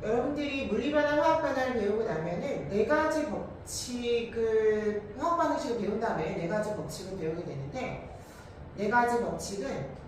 여러분들이 물리반환, 화학반환을 배우고 나면은 네 가지 법칙을 화학반응식을 배운 다음에 네 가지 법칙을 배우게 되는데 네 가지 법칙은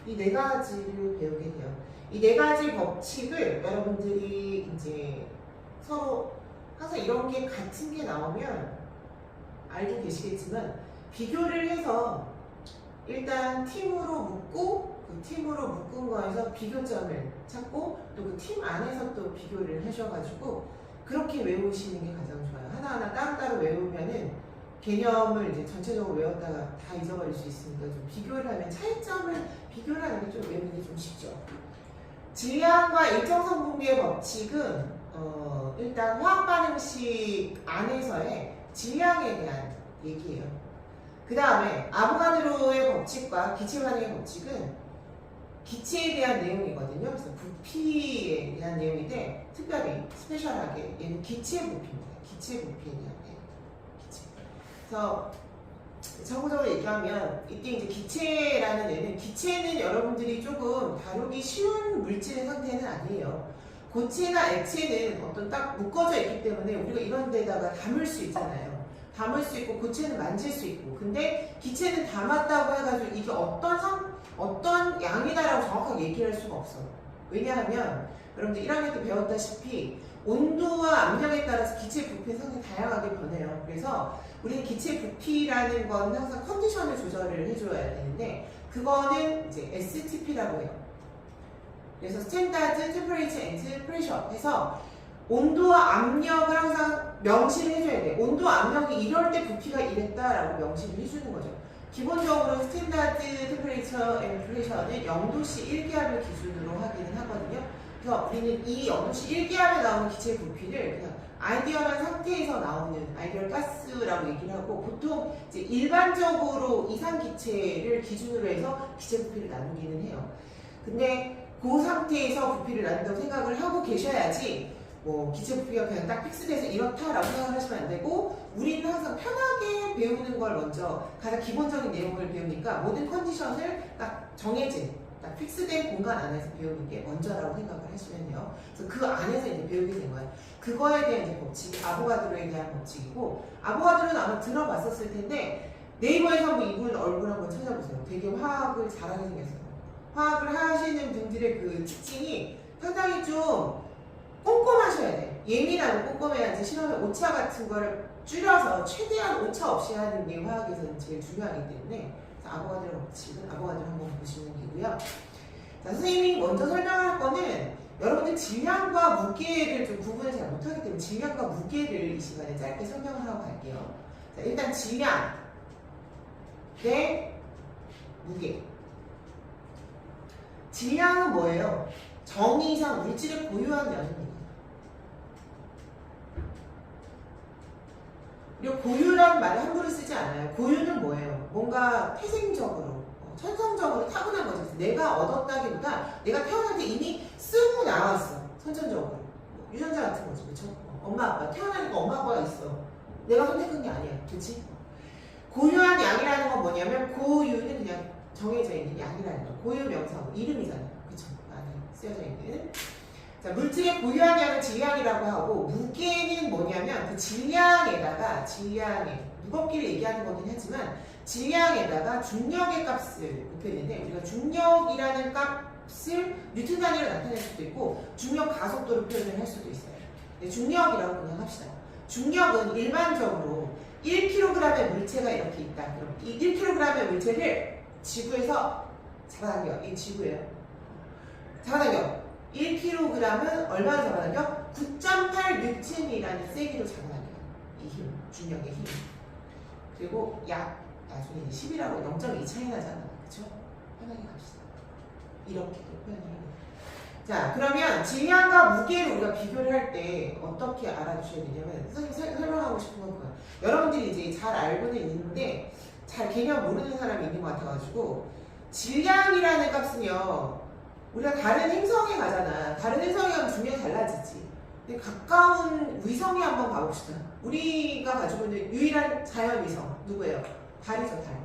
이 네 가지를 배우게 돼요. 이 네 가지 법칙을 여러분들이 이제 서로 항상 이런 게 같은 게 나오면 알고 계시겠지만 비교를 해서 일단 팀으로 묶고 그 팀으로 묶은 거에서 비교점을 찾고 또 그 팀 안에서 또 비교를 하셔가지고 그렇게 외우시는 게 가장 좋아요. 하나하나 따로따로 외우면은 개념을 이제 전체적으로 외웠다가 다 잊어버릴 수 있으니까 좀 비교를 하면 차이점을 비교를 하는 게 좀 외우는 게 좀 쉽죠. 질량과 일정성 분비의 법칙은 일단 화학반응식 안에서의 질량에 대한 얘기예요. 그 다음에 아보가드로의 법칙과 기체 반응의 법칙은 기체에 대한 내용이거든요. 그래서 부피에 대한 내용인데 특별히 스페셜하게 얘는 기체 부피입니다. 기체 부피에 대한 내용. 기체. 그래서 참고적으로 얘기하면 이때 이제 기체라는 애는 기체는 여러분들이 조금 다루기 쉬운 물질의 상태는 아니에요. 고체나 액체는 어떤 딱 묶어져 있기 때문에 우리가 이런 데다가 담을 수 있잖아요. 담을 수 있고 고체는 만질 수 있고 근데 기체는 담았다고 해가지고 이게 어떤 양이다라고 정확하게 얘기할 수가 없어요. 왜냐하면 여러분들 1학년 때 배웠다시피 온도와 압력에 따라서 기체 부피는 상당히 다양하게 변해요. 그래서 우리는 기체 부피라는 건 항상 컨디션을 조절을 해줘야 되는데 그거는 이제 STP라고 해요. 그래서 스탠다드 템퍼레이처 앤드 프레셔 해서 온도와 압력을 항상 명시를 해줘야 돼요. 온도, 압력이 이럴 때 부피가 이랬다라고 명시를 해주는 거죠. 기본적으로 스탠다드 템퍼레이처 앤 프레셔는 0도씨 1기압을 기준으로 하기는 하거든요. 그래서 우리는 이 0도씨 1기압에 나오는 기체 부피를 그냥 아이디얼한 상태에서 나오는 아이디얼 가스라고 얘기를 하고 보통 이제 일반적으로 이상 기체를 기준으로 해서 기체 부피를 나누기는 해요. 근데 그 상태에서 부피를 나눈다고 생각을 하고 계셔야지 뭐 기체 부피가 그냥 딱 픽스돼서 이렇다라고 생각을 하시면 안 되고 우리는 항상 편하게 배우는 걸 먼저 가장 기본적인 내용을 배우니까 모든 컨디션을 딱 정해진 딱 픽스된 공간 안에서 배우는 게 먼저라고 생각을 하시면 돼요. 그래서 그 안에서 이제 배우게 된 거예요. 그거에 대한 이제 법칙이 아보가드로에 대한 법칙이고 아보가드로는 아마 들어봤었을 텐데 네이버에서 한번 이분 얼굴 한번 찾아보세요. 되게 화학을 잘하게 생겼어요. 화학을 하시는 분들의 그 특징이 상당히 좀 꼼꼼하셔야 돼. 예민하고 꼼꼼해야지 실험에 오차 같은 거를 줄여서 최대한 오차 없이 하는 게 화학에서는 제일 중요하기 때문에 아보가드로 법칙은 아보가드로 한번 보시는 게고요. 자, 선생님이 먼저 설명할 거는 여러분들 질량과 무게를 좀 구분을 잘 못하기 때문에 질량과 무게를 이 시간에 짧게 설명을 하고 갈게요. 자, 일단 질량 대 무게. 질량은 뭐예요? 정의상 물질의 고유한 양입니다. 그리고 고유라는 말을 함부로 쓰지 않아요. 고유는 뭐예요? 뭔가 태생적으로, 천성적으로 타고난 거죠. 내가 얻었다기보다 내가 태어날 때 이미 쓰고 나왔어. 선천적으로. 유전자 같은 거죠. 그쵸? 엄마, 아빠. 태어나니까 엄마, 아빠가 있어. 내가 선택한 게 아니야. 그치? 고유한 양이라는 건 뭐냐면 고유는 그냥 정해져 있는 양이라는 거. 고유 명사고 이름이잖아요. 그쵸? 안에 쓰여져 있는. 자, 물질의 고유한 양은 질량이라고 하고 무게는 뭐냐면 그 질량에 무겁기를 얘기하는 거긴 하지만 질량에다가 중력의 값을 곱했는데 우리가 중력이라는 값을 뉴턴 단위로 나타낼 수도 있고 중력 가속도로 표현을 할 수도 있어요. 네, 중력이라고 그냥 합시다. 중력은 일반적으로 1kg의 물체가 이렇게 있다. 그럼 이 1kg의 물체를 지구에서 잡아당겨. 이 지구예요. 잡아당겨. 1kg은 얼마나 잡아당겨? 9.8 뉴턴이라는 세기로 잡아당겨요. 이 힘, 중력의 힘. 그리고 약 나중에 10이라고 0.2 차이 나잖아. 그쵸? 편하게 갑시다. 이렇게 표현을 해요. 자, 그러면 질량과 무게를 우리가 비교를 할 때 어떻게 알아두셔야 되냐면, 선생님이 설명하고 싶은 건 그거예요. 여러분들이 이제 잘 알고는 있는데 잘 개념 모르는 사람이 있는 것 같아가지고, 질량이라는 값은요, 우리가 다른 행성에 가잖아. 다른 행성에 가면 중량이 달라지지. 근데 가까운 위성에 한번 가봅시다. 우리가 가지고 있는 유일한 자연 위성 누구예요? 달이죠, 달.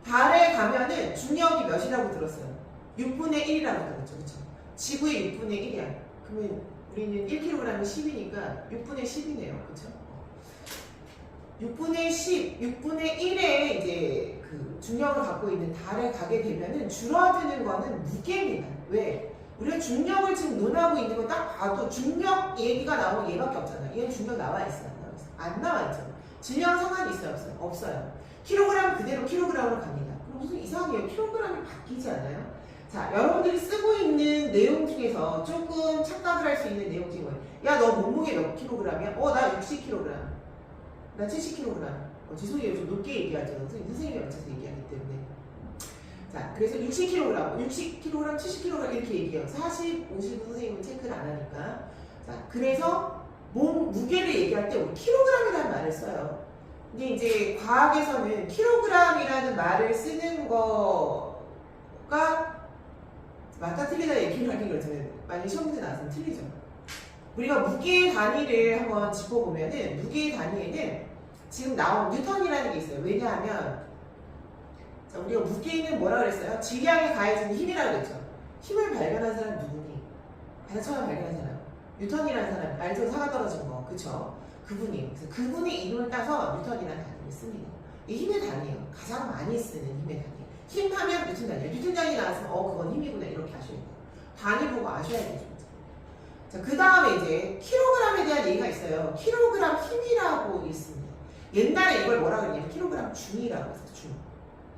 달에 가면은 중력이 몇이라고 들었어요? 6분의 1이라고 들었죠, 그쵸? 지구의 6분의 1이야. 그러면 우리는 1kg이 10이니까 6분의 10이네요, 그쵸? 6분의 10, 6분의 1의 이제 그 중력을 갖고 있는 달에 가게 되면은 줄어드는 거는 무게입니다. 왜? 우리가 중력을 지금 논하고 있는 건 딱 봐도 중력 얘기가 나오면 얘밖에 없잖아. 얘는 중력 나와 있어, 안 나와 있어? 안 나와 있죠. 질량 상관이 있어요, 없어요? 없어요. 킬로그램 그대로 킬로그램으로 갑니다. 그럼 무슨 이상해요. 킬로그램이 바뀌지 않아요? 자, 여러분들이 쓰고 있는 내용 중에서 조금 착각을 할 수 있는 내용 중에 뭐예요? 야, 너 몸무게 몇 킬로그램이야? 나 60kg. 나 70kg. 죄송해요. 좀 높게 얘기하죠. 선생님이 맞춰서 얘기하기 때문에. 자, 그래서 60kg, 60kg, 70kg 이렇게 얘기해요. 40, 50은 선생님은 체크를 안 하니까. 자, 그래서 몸 무게를 얘기할 때 우리 킬로그램이라는 말을 써요. 근데 이제 과학에서는 킬로그램이라는 말을 쓰는 거가 맞다 틀리다 얘기를 하긴 그렇잖아요. 만약에 시험 문제 나왔으면 틀리죠. 우리가 무게 단위를 한번 짚어보면은 무게 단위에는 지금 나온 뉴턴이라는 게 있어요. 왜냐하면 자, 우리가 무게는 뭐라 그랬어요? 질량에 가해지는 힘이라고 그랬죠. 힘을 발견한 사람 누구니? 가장 처음에 발견한 사람 뉴턴이라는 사람 알죠? 사가 떨어진 거 그쵸? 그분이 그래서 그분의 이름을 따서 뉴턴이라는 단위를 씁니다. 이 힘의 단위예요. 가장 많이 쓰는 힘의 단위. 힘하면 뉴턴 단위예요. 뉴턴 단위 나왔으면 그건 힘이구나 이렇게 아셔야 돼요. 단위 보고 아셔야 되죠. 자, 그 다음에 이제 킬로그램에 대한 얘기가 있어요. 킬로그램 힘이라고 있습니다. 옛날에 이걸 뭐라 그랬냐면 킬로그램 중이라고 했어요. 중.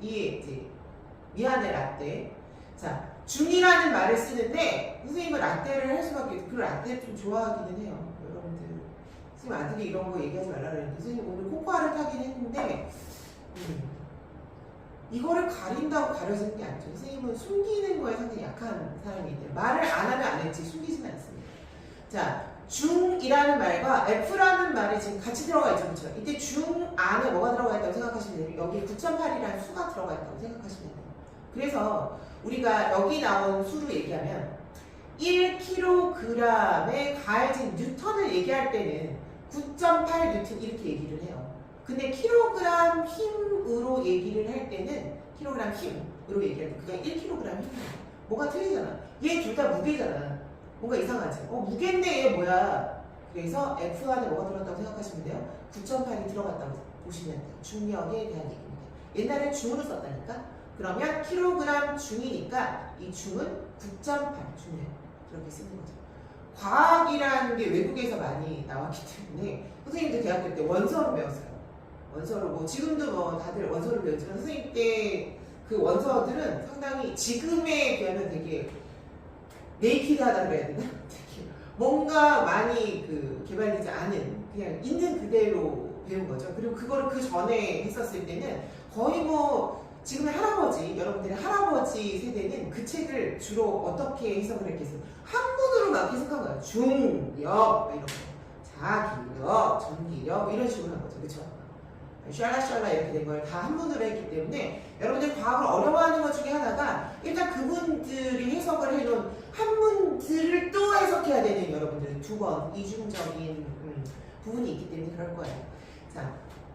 이게 이제 미안해 라떼. 자, 중이라는 말을 쓰는데 선생님은 라떼를 할 수밖에 그 라떼를 좀 좋아하기는 해요. 여러분들 선생님 아들이 이런 거 얘기하지 말라 그랬는데 선생님 오늘 코코아를 타긴 했는데 이거를 가린다고 가려지는 게 아니죠. 선생님은 숨기는 거에 상당히 약한 사람이기 때문에 말을 안 하면 안 했지 숨기지는 않습니다. 자, 중이라는 말과 F라는 말이 지금 같이 들어가 있죠. 그렇죠? 이때 중 안에 뭐가 들어가 있다고 생각하시면 돼요. 여기 9.8이라는 수가 들어가 있다고 생각하시면 돼요. 그래서 우리가 여기 나온 수로 얘기하면 1kg에 가해진 뉴턴을 얘기할 때는 9.8 뉴턴 이렇게 얘기를 해요. 근데 킬로그램 힘으로 얘기를 할 때는 킬로그램 힘으로 얘기할 때 그냥 1kg 힘이에요. 뭐가 틀리잖아. 얘 둘 다 무게잖아. 뭔가 이상하지? 무게인데 얘 뭐야? 그래서 F 안에 뭐가 들어갔다고 생각하시면 돼요? 9.8이 들어갔다고 보시면 돼요. 중력에 대한 얘기입니다. 옛날에 중으로 썼다니까? 그러면 킬로그램 중이니까 이 중은 9.8 중력 이렇게 쓰는 거죠. 과학이라는 게 외국에서 많이 나왔기 때문에 선생님들 대학교 때 원서로 배웠어요. 원서로 뭐 지금도 뭐 다들 원서를 배우지만 선생님 때 그 원서들은 상당히 지금에 비하면 되게 네이키드하다 그래야 되나? 뭔가 많이 그 개발되지 않은 그냥 있는 그대로 배운 거죠. 그리고 그거를 그 전에 했었을 때는 거의 뭐 지금의 할아버지 여러분들의 할아버지 세대는 그 책을 주로 어떻게 해석을 했겠어요? 한문으로 막 해석한 거예요. 중력 이런 거, 자기력, 전기력 이런 식으로 한 거죠. 그렇죠? 샬라샬라 이렇게 된 걸 다 한문으로 했기 때문에 여러분들 과학을 어려워하는 것 중에 하나가 일단 그분들이 해석을 해놓은 한문들을 또 해석해야 되는 여러분들 두 번 이중적인 부분이 있기 때문에 그럴 거예요. 자,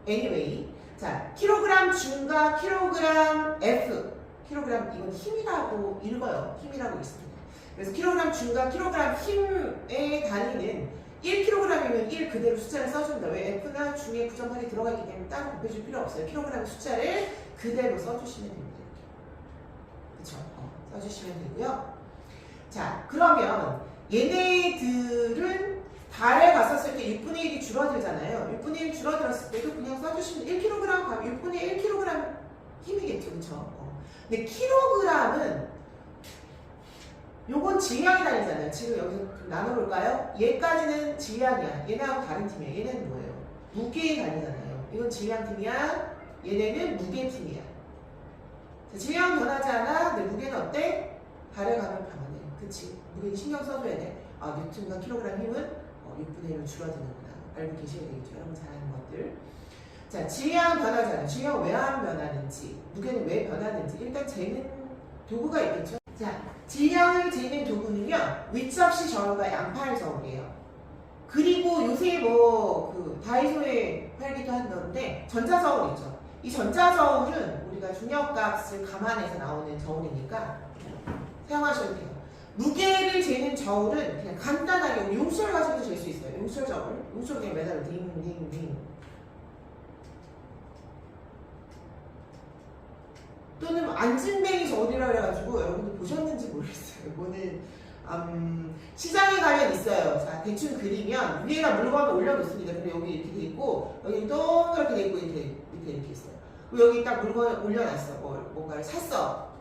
anyway, 자 킬로그램 중과 킬로그램 F, 킬로그램 이건 힘이라고 읽어요. 힘이라고 있습니다. 그래서 킬로그램 중과 킬로그램 힘의 단위는 1kg이면 1 그대로 숫자를 써준다. 왜 F나 중에 9.8이 들어가 있기 때문에 따로 곱해줄 필요 없어요. 킬로그램 숫자를 그대로 써주시면 됩니다. 그쵸? 써주시면 되고요. 자, 그러면 얘네들은 달에 갔었을 때 6분의 1이 줄어들잖아요. 6분의 1 줄어들었을 때도 그냥 써주시면 1kg 가면 6분의 1kg 힘이겠죠. 그쵸? 근데 킬로그램은 요건 질량이 다니잖아요. 지금 여기서 좀 나눠볼까요? 얘까지는 질량이야. 얘네하고 다른 팀이야. 얘네는 뭐예요? 무게에 다니잖아요. 이건 질량 팀이야. 얘네는 무게 팀이야. 자, 질량은 변하지 않아. 내 무게는 어때? 달에 가면 변해. 그치? 무게는 신경 써줘야 돼. 아, 뉴턴과 킬로그램 힘은 6분의 1로 줄어드는구나. 알고 계셔야 되겠죠. 여러분 잘 아는 것들. 자, 질량은 변하지 않아. 질량은 왜 안 변하는지, 무게는 왜 변하는지 일단 재는 도구가 있겠죠. 자, 질량을 재는 도구는요, 위접시 저울과 양팔 저울이에요. 그리고 요새 다이소에 팔기도 한다는데 전자저울 있죠. 이 전자저울은 우리가 중력값을 감안해서 나오는 저울이니까 사용하셔도 돼요. 무게를 재는 저울은 그냥 간단하게 용수철 가지고도 잴 수 있어요. 용수철 저울. 용수철 그냥 매달로 딩딩딩. 또는 안진뱅이 저울이라 그래가지고 여러분들 보셨는지 모르겠어요. 이거는 시장에 가면 있어요. 자, 대충 그리면 위에다 물건을 올려놓습니다. 근데 여기 이렇게 돼 있고 여기 동그랗게 돼 있고 이렇게 있어요. 그리고 여기 딱 물건을 올려놨어. 뭔가를 샀어.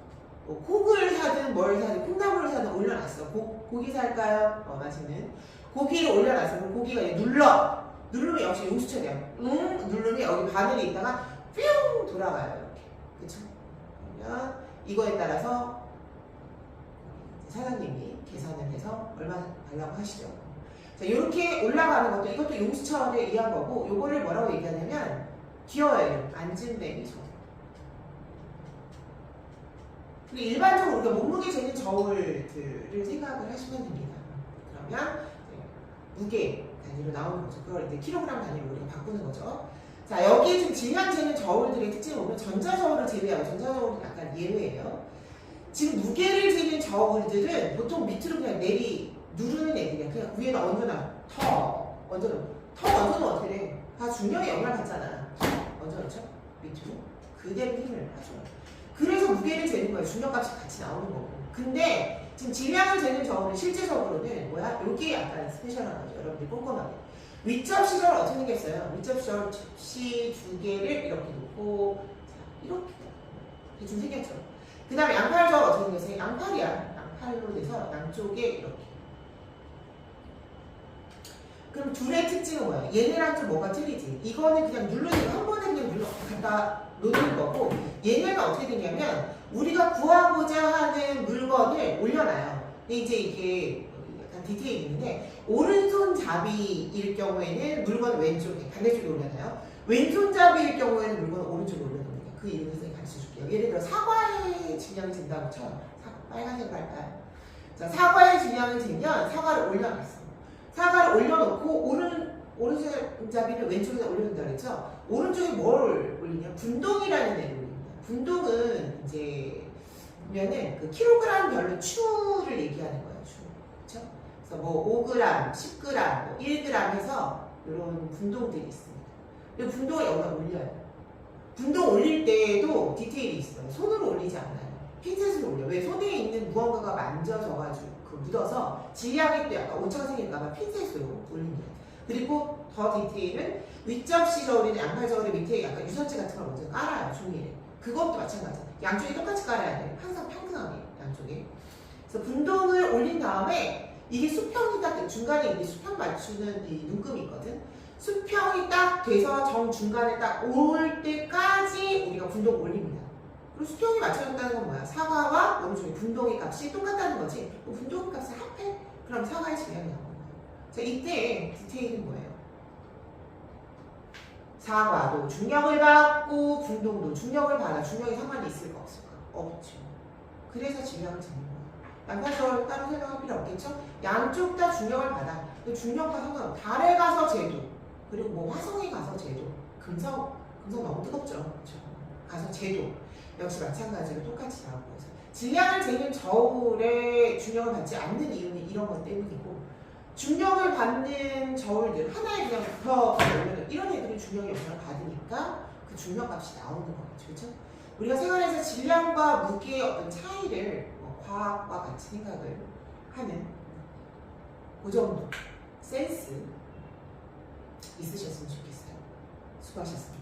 뭐 콩을 사든 뭘 사든 콩나물을 사든 올려놨어. 고기 살까요? 맛있는 고기를 올려놨어. 그럼 고기가 누르면 역시 용수철이야. 누르면 여기 바늘이 있다가 뿅 돌아가요. 이렇게. 그쵸? 그러면 이거에 따라서 사장님이 계산을 해서 얼마 달라고 하시죠. 자, 이렇게 올라가는 것도 이것도 용수철에 의한 거고, 요거를 뭐라고 얘기하냐면 귀여워요. 안진뱅이 저울. 그리고 일반적으로 우리가 몸무게 재는 저울들을 생각을 하시면 됩니다. 그러면 무게 단위로 나오는 거죠. 그걸 이제 킬로그램 단위로 우리가 바꾸는 거죠. 자, 여기에 지금 질량 재는 저울들의 특징을 보면 전자저울을 제외하고, 전자저울은 약간 예외예요. 지금 무게를 재는 저울들은 보통 밑으로 그냥 누르는 애들이야. 그냥 위에다 얹어놔. 얹어놓으면 어떻게 돼? 다 중력에 영향을 받잖아. 얹어놓죠? 밑으로. 그대로 힘을 하죠. 그래서 무게를 재는 거예요. 중력값이 같이 나오는 거고. 근데 지금 질량을 재는 저울은 실제적으로는 뭐야? 요게 약간 스페셜한 거죠. 여러분들 꼼꼼하게. 윗접시 저울 어떻게 생겼어요? 윗접시 저울 접시 2개를 이렇게 놓고, 자, 이렇게 대충 생겼죠. 그 다음에 양팔 저울 어떻게 생겼어요? 양팔이야. 양팔로 돼서 양쪽에 이렇게. 그럼 둘의 특징은 뭐야? 얘네랑 좀 뭐가 틀리지? 이거는 그냥 한 번에 그냥 갖다 놓는 거고, 얘네가 어떻게 되냐면 우리가 구하고자 하는 물건을 올려놔요. 근데 이제 이게 약간 디테일이 있는데, 오른손잡이일 경우에는 물건을 왼쪽에, 반대쪽에 올려놔요. 왼손잡이일 경우에는 물건을 오른쪽에 올려놓습니다. 그 이유를 선생님이 가르쳐 줄게요. 예를 들어 사과의 질량을 잰다고 쳐. 빨간색으로 할까요? 자, 사과의 질량을 재면 사과를 올려놨어. 사과를 올려놓고 오른손잡이를 왼쪽에다 올려놓는다 그랬죠? 오른쪽에 뭘 올리냐? 분동이라는 애를 올립니다. 분동은 이제 보면은 그 킬로그램별로 추를 얘기하는 거예요. 추. 그렇죠? 그래서 뭐 5g, 10g, 뭐 1g 해서 이런 분동들이 있습니다. 그리고 분동을 여기다 올려요. 분동 올릴 때에도 디테일이 있어요. 손으로 올리지 않아요. 핀셋으로 올려. 왜? 손에 있는 무언가가 만져져가지고 묻어서 질량이 또 약간 오차가 생길까봐 핀셋으로 올립니다. 그리고 더 디테일은 윗접시 저울이나 양팔 저울의 밑에 약간 유선재 같은 걸 먼저 깔아요. 종이를. 그것도 마찬가지야. 양쪽에 똑같이 깔아야 돼. 항상 평등하게 양쪽에. 그래서 분동을 올린 다음에 이게 수평이 딱 중간에 이게 수평 맞추는 이 눈금이 있거든. 수평이 딱 돼서 정중간에 딱 올 때까지 우리가 분동을 올립니다. 그리고 수평이 맞춰졌다는 건 뭐야? 사과와 오른쪽에 분동의 값이 똑같다는 거지. 분동의 값을 합해? 그럼 사과의 질량이 나오는 거예요. 자, 이때 디테일은 뭐예요? 사과도 중력을 받고 분동도 중력을 받아. 중력이 상관이 있을까 없을까? 없죠. 그래서 질량을 재는 거예요. 양팔저울 따로 설명할 필요 없겠죠? 양쪽 다 중력을 받아. 중력과 상관없어. 달에 가서 재도, 그리고 뭐 화성에 가서 재도, 금성 너무 뜨겁죠? 그렇죠? 가서 재도 역시 마찬가지로 똑같이 나오고 있어요. 질량을 재는 저울에 중력을 받지 않는 이유는 이런 것 때문이고, 중력을 받는 저울들 하나에 그냥 올려도 이런 애들은 중력의 영향을 받으니까 그 중력값이 나오는 거겠죠. 그렇죠? 우리가 생활에서 질량과 무게의 어떤 차이를 과학과 같이 생각을 하는 그 정도 센스 있으셨으면 좋겠어요. 수고하셨습니다.